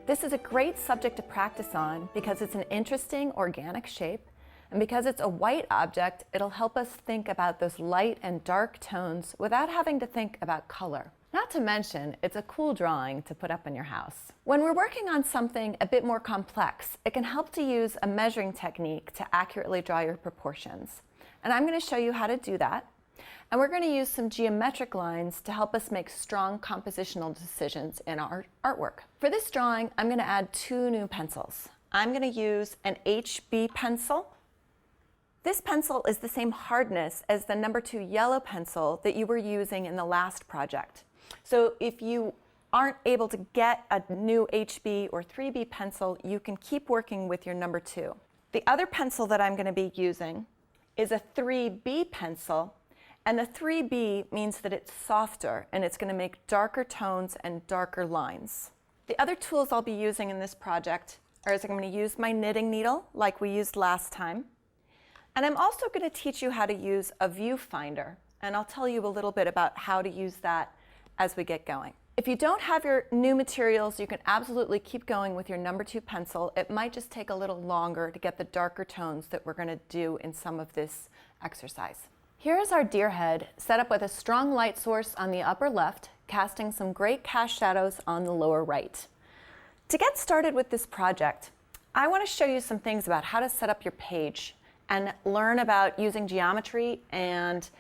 This is a great subject to practice on because it's an interesting organic shape, and because it's a white object, it'll help us think about those light and dark tones without having to think about color. Not to mention, it's a cool drawing to put up in your house. When we're working on something a bit more complex, it can help to use a measuring technique to accurately draw your proportions. And I'm going to show you how to do that. And we're going to use some geometric lines to help us make strong compositional decisions in our artwork. For this drawing, I'm going to add 2 new pencils. I'm going to use an HB pencil. This pencil is the same hardness as the number 2 yellow pencil that you were using in the last project. So if you aren't able to get a new HB or 3B pencil, you can keep working with your number 2. The other pencil that I'm going to be using is a 3B pencil. And the 3B means that it's softer and it's going to make darker tones and darker lines. The other tools I'll be using in this project are I'm going to use my knitting needle like we used last time. And I'm also going to teach you how to use a viewfinder. And I'll tell you a little bit about how to use that as we get going. If you don't have your new materials, you can absolutely keep going with your number 2 pencil. It might just take a little longer to get the darker tones that we're going to do in some of this exercise. Here is our deer head set up with a strong light source on the upper left, casting some great cast shadows on the lower right. To get started with this project, I want to show you some things about how to set up your page and learn about using geometry and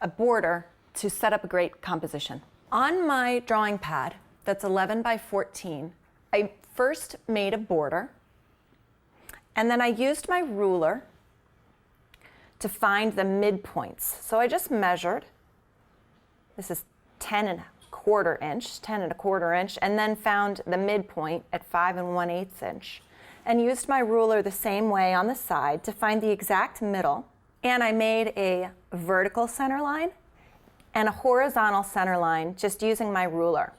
a border to set up a great composition. On my drawing pad that's 11 by 14, I first made a border, and then I used my ruler to find the midpoints. So I just measured. This is 10 1/4 inch, 10 1/4 inch, and then found the midpoint at 5 1/8 inch. And used my ruler the same way on the side to find the exact middle. And I made a vertical center line and a horizontal center line just using my ruler.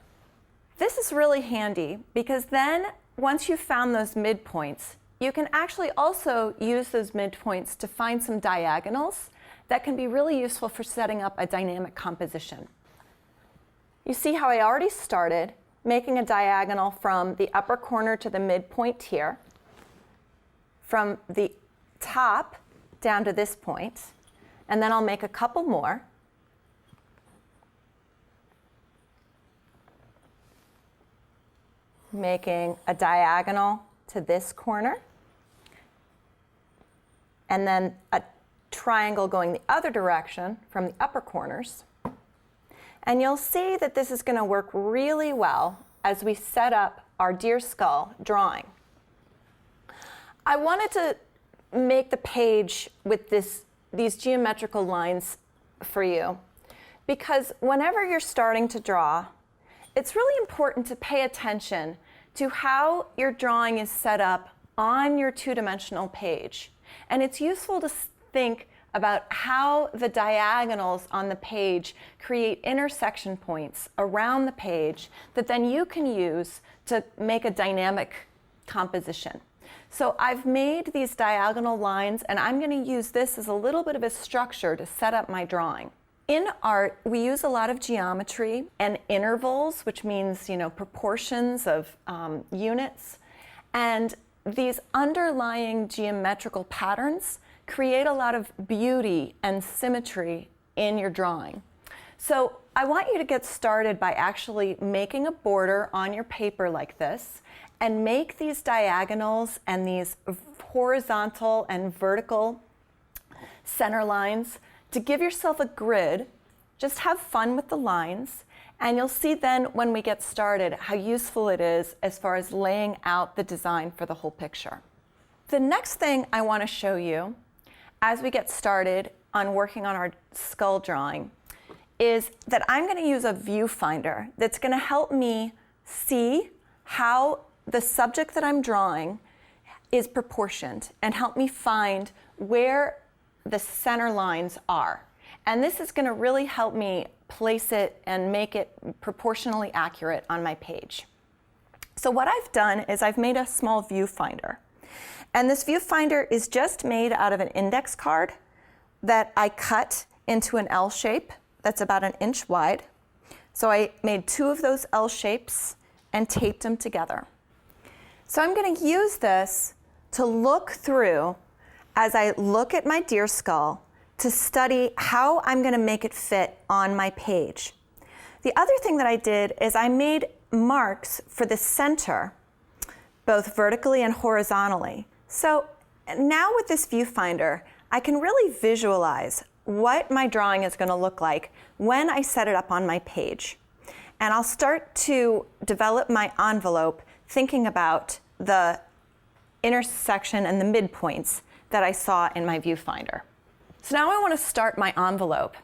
This is really handy because then once you've found those midpoints, you can actually also use those midpoints to find some diagonals that can be really useful for setting up a dynamic composition. You see how I already started making a diagonal from the upper corner to the midpoint here, from the top down to this point, and then I'll make a couple more. Making a diagonal to this corner, and then a triangle going the other direction from the upper corners. And you'll see that this is going to work really well as we set up our deer skull drawing. I wanted to make the page with these geometrical lines for you because whenever you're starting to draw, it's really important to pay attention to how your drawing is set up on your 2-dimensional page. And it's useful to think about how the diagonals on the page create intersection points around the page that then you can use to make a dynamic composition. So I've made these diagonal lines, and I'm going to use this as a little bit of a structure to set up my drawing. In art, we use a lot of geometry and intervals, which means, proportions of units. And these underlying geometrical patterns create a lot of beauty and symmetry in your drawing. So I want you to get started by actually making a border on your paper like this and make these diagonals and these horizontal and vertical center lines to give yourself a grid. Just have fun with the lines, and you'll see then when we get started how useful it is as far as laying out the design for the whole picture. The next thing I want to show you as we get started on working on our skull drawing is that I'm going to use a viewfinder that's going to help me see how the subject that I'm drawing is proportioned and help me find where the center lines are. And this is going to really help me place it and make it proportionally accurate on my page. So what I've done is I've made a small viewfinder. And this viewfinder is just made out of an index card that I cut into an L shape that's about 1 inch wide. So I made 2 of those L shapes and taped them together. So I'm going to use this to look through, as I look at my deer skull, to study how I'm going to make it fit on my page. The other thing that I did is I made marks for the center, both vertically and horizontally. So now with this viewfinder, I can really visualize what my drawing is going to look like when I set it up on my page. And I'll start to develop my envelope thinking about the intersection and the midpoints that I saw in my viewfinder. So now I want to start my envelope.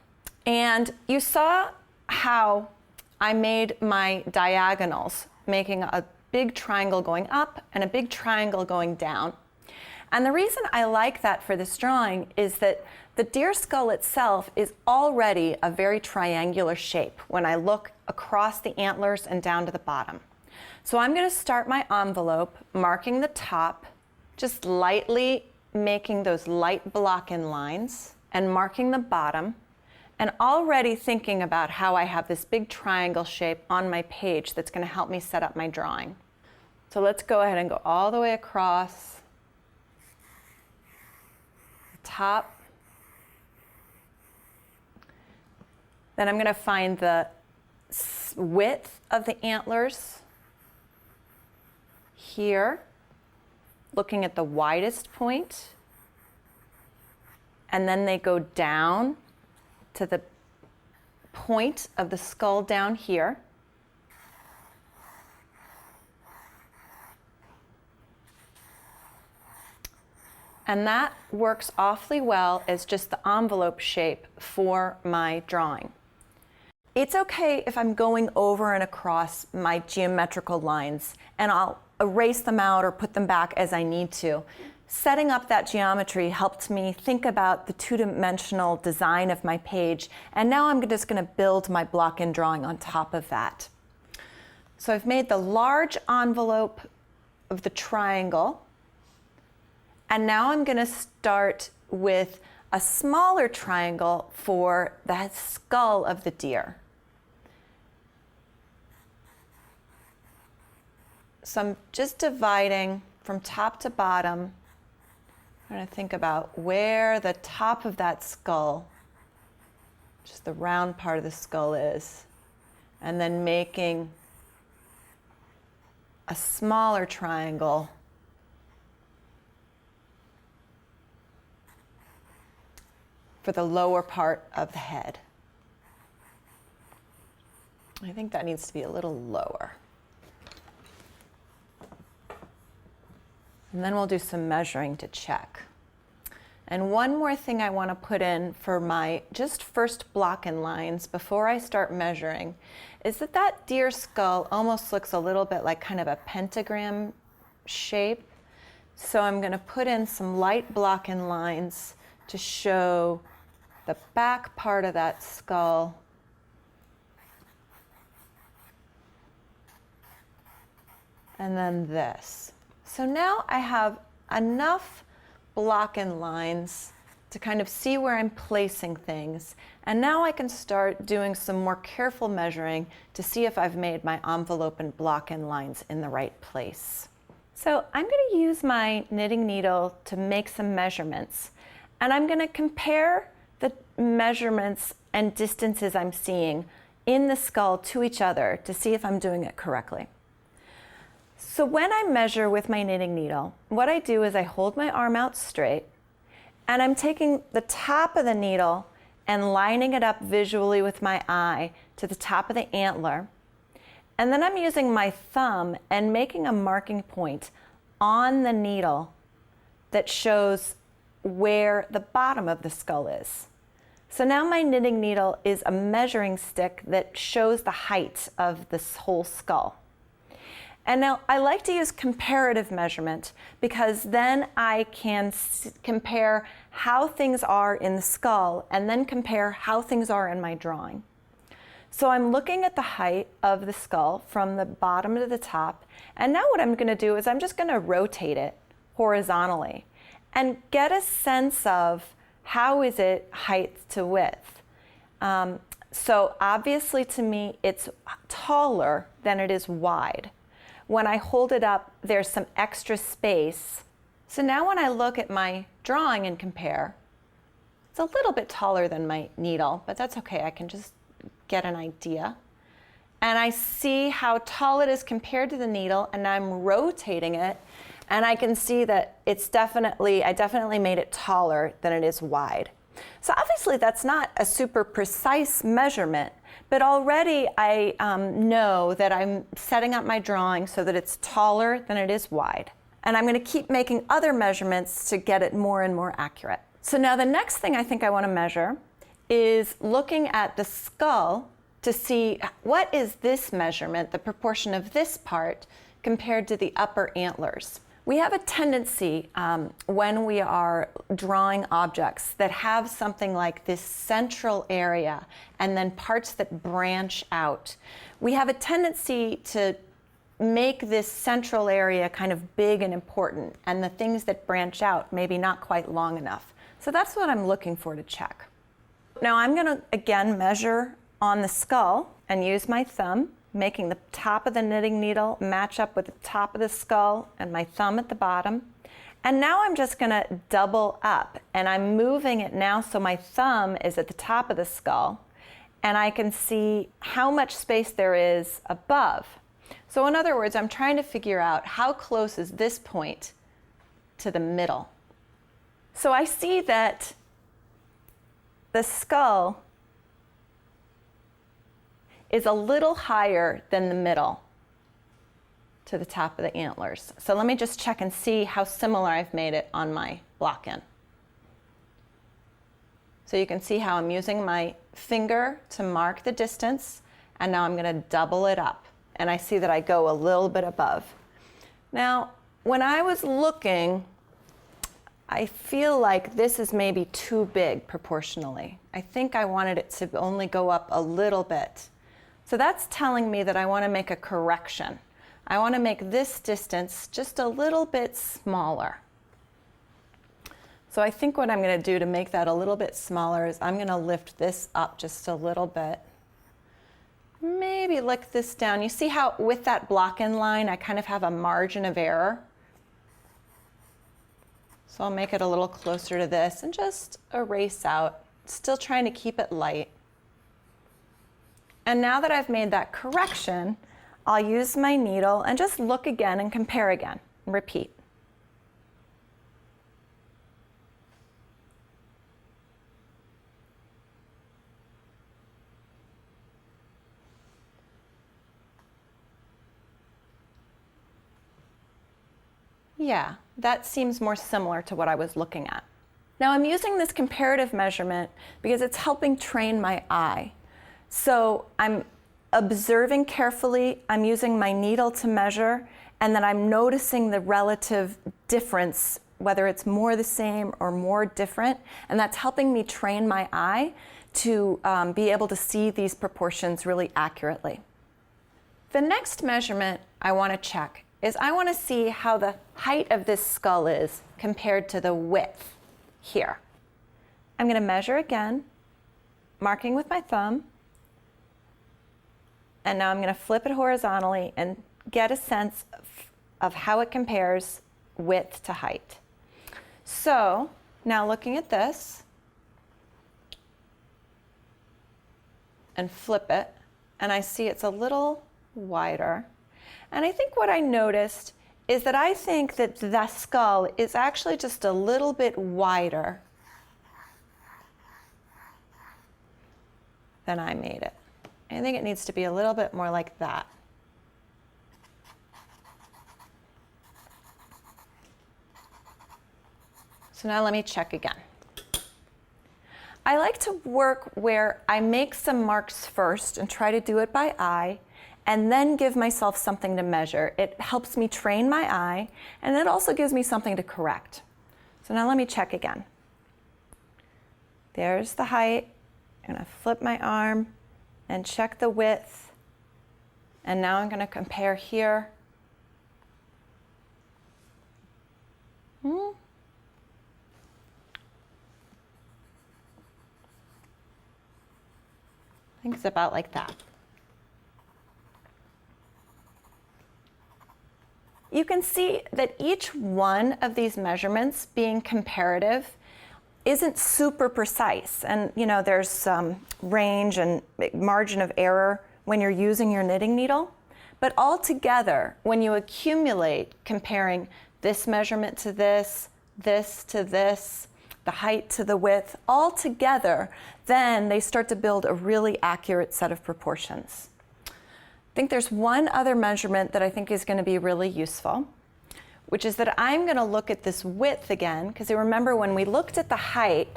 And you saw how I made my diagonals, making a big triangle going up and a big triangle going down. And the reason I like that for this drawing is that the deer skull itself is already a very triangular shape when I look across the antlers and down to the bottom. So I'm going to start my envelope marking the top, just lightly making those light block-in lines, and marking the bottom, and already thinking about how I have this big triangle shape on my page that's going to help me set up my drawing. So let's go ahead and go all the way across the top. Then I'm going to find the width of the antlers here, looking at the widest point, and then they go down to the point of the skull down here. And that works awfully well as just the envelope shape for my drawing. It's okay if I'm going over and across my geometrical lines, and I'll erase them out or put them back as I need to. Setting up that geometry helped me think about the two-dimensional design of my page, and now I'm just going to build my block-in drawing on top of that. So I've made the large envelope of the triangle, and now I'm going to start with a smaller triangle for the skull of the deer. So I'm just dividing from top to bottom. I'm going to think about where the top of that skull, just the round part of the skull, is, and then making a smaller triangle for the lower part of the head. I think that needs to be a little lower. And then we'll do some measuring to check. And one more thing I want to put in for my just first block-in lines before I start measuring is that that deer skull almost looks a little bit like kind of a pentagram shape. So I'm going to put in some light block-in lines to show the back part of that skull. And then this. So now I have enough block-in lines to kind of see where I'm placing things. And now I can start doing some more careful measuring to see if I've made my envelope and block-in lines in the right place. So I'm going to use my knitting needle to make some measurements. And I'm going to compare the measurements and distances I'm seeing in the skull to each other to see if I'm doing it correctly. So when I measure with my knitting needle, what I do is I hold my arm out straight, and I'm taking the top of the needle and lining it up visually with my eye to the top of the antler. And then I'm using my thumb and making a marking point on the needle that shows where the bottom of the skull is. So now my knitting needle is a measuring stick that shows the height of this whole skull. And now I like to use comparative measurement because then I can compare how things are in the skull and then compare how things are in my drawing. So I'm looking at the height of the skull from the bottom to the top, and now what I'm going to do is I'm just going to rotate it horizontally and get a sense of how is it height to width. So obviously to me it's taller than it is wide. when I hold it up, there's some extra space. So now when I look at my drawing and compare, it's a little bit taller than my needle, but that's okay. I can just get an idea. And I see how tall it is compared to the needle, and I'm rotating it, and I can see that I definitely made it taller than it is wide. So obviously that's not a super precise measurement, but already I know that I'm setting up my drawing so that it's taller than it is wide. And I'm going to keep making other measurements to get it more and more accurate. So now the next thing I think I want to measure is looking at the skull to see what is this measurement, the proportion of this part, compared to the upper antlers. We have a tendency when we are drawing objects that have something like this central area and then parts that branch out. We have a tendency to make this central area kind of big and important, and the things that branch out maybe not quite long enough. So that's what I'm looking for to check. Now I'm going to again measure on the skull and use my thumb, making the top of the knitting needle match up with the top of the skull and my thumb at the bottom. And now I'm just going to double up, and I'm moving it now so my thumb is at the top of the skull, and I can see how much space there is above. So in other words, I'm trying to figure out how close is this point to the middle. So I see that the skull is a little higher than the middle to the top of the antlers. So let me just check and see how similar I've made it on my block-in. So you can see how I'm using my finger to mark the distance, and now I'm going to double it up. And I see that I go a little bit above. Now, when I was looking, I feel like this is maybe too big proportionally. I think I wanted it to only go up a little bit. So that's telling me that I want to make a correction. I want to make this distance just a little bit smaller. So I think what I'm going to do to make that a little bit smaller is I'm going to lift this up just a little bit. Maybe lick this down. You see how with that block-in line I kind of have a margin of error? So I'll make it a little closer to this and just erase out, still trying to keep it light. And now that I've made that correction, I'll use my needle and just look again and compare again and repeat. Yeah, that seems more similar to what I was looking at. Now I'm using this comparative measurement because it's helping train my eye. So I'm observing carefully, I'm using my needle to measure, and then I'm noticing the relative difference, whether it's more the same or more different, and that's helping me train my eye to be able to see these proportions really accurately. The next measurement I want to check is I want to see how the height of this skull is compared to the width here. I'm going to measure again, marking with my thumb, and now I'm going to flip it horizontally and get a sense of how it compares width to height. So now looking at this, and flip it, and I see it's a little wider. And I think what I noticed is that I think that the skull is actually just a little bit wider than I made it. I think it needs to be a little bit more like that. So now let me check again. I like to work where I make some marks first and try to do it by eye, and then give myself something to measure. It helps me train my eye, and it also gives me something to correct. So now let me check again. There's the height. I'm going to flip my arm and check the width. And now I'm going to compare here. I think it's about like that. you can see that each one of these measurements, being comparative, isn't super precise. And there's some range and margin of error when you're using your knitting needle. But altogether, when you accumulate comparing this measurement to this to this, the height to the width, all together, then they start to build a really accurate set of proportions. I think there's one other measurement that I think is going to be really useful, which is that I'm going to look at this width again, because you remember when we looked at the height,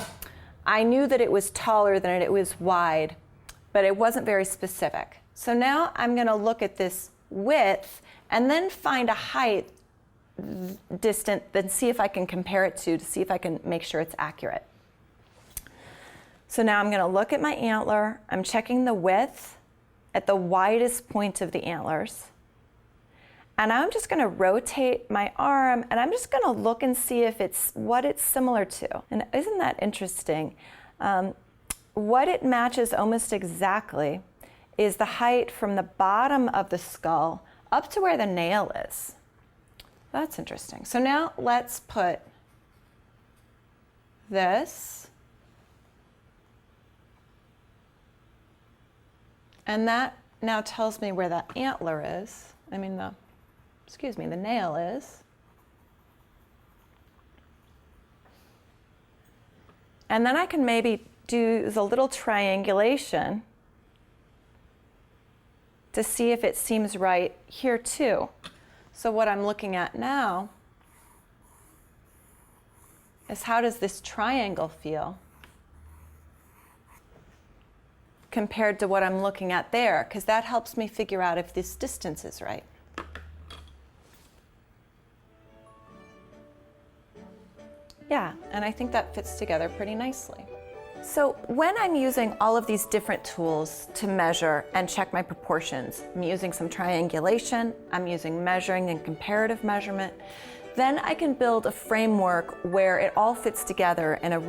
I knew that it was taller than it was wide, but it wasn't very specific. So now I'm going to look at this width and then find a height distant, then see if I can compare it to see if I can make sure it's accurate. So now I'm going to look at my antler. I'm checking the width at the widest point of the antlers. And I'm just going to rotate my arm, and I'm just going to look and see if it's what it's similar to. And isn't that interesting? What it matches almost exactly is the height from the bottom of the skull up to where the nail is. That's interesting. So now let's put this, and that now tells me where the antler is. The nail is. And then I can maybe do a little triangulation to see if it seems right here too. So what I'm looking at now is, how does this triangle feel compared to what I'm looking at there? Because that helps me figure out if this distance is right. Yeah, and I think that fits together pretty nicely. So when I'm using all of these different tools to measure and check my proportions, I'm using some triangulation, I'm using measuring and comparative measurement, then I can build a framework where it all fits together in a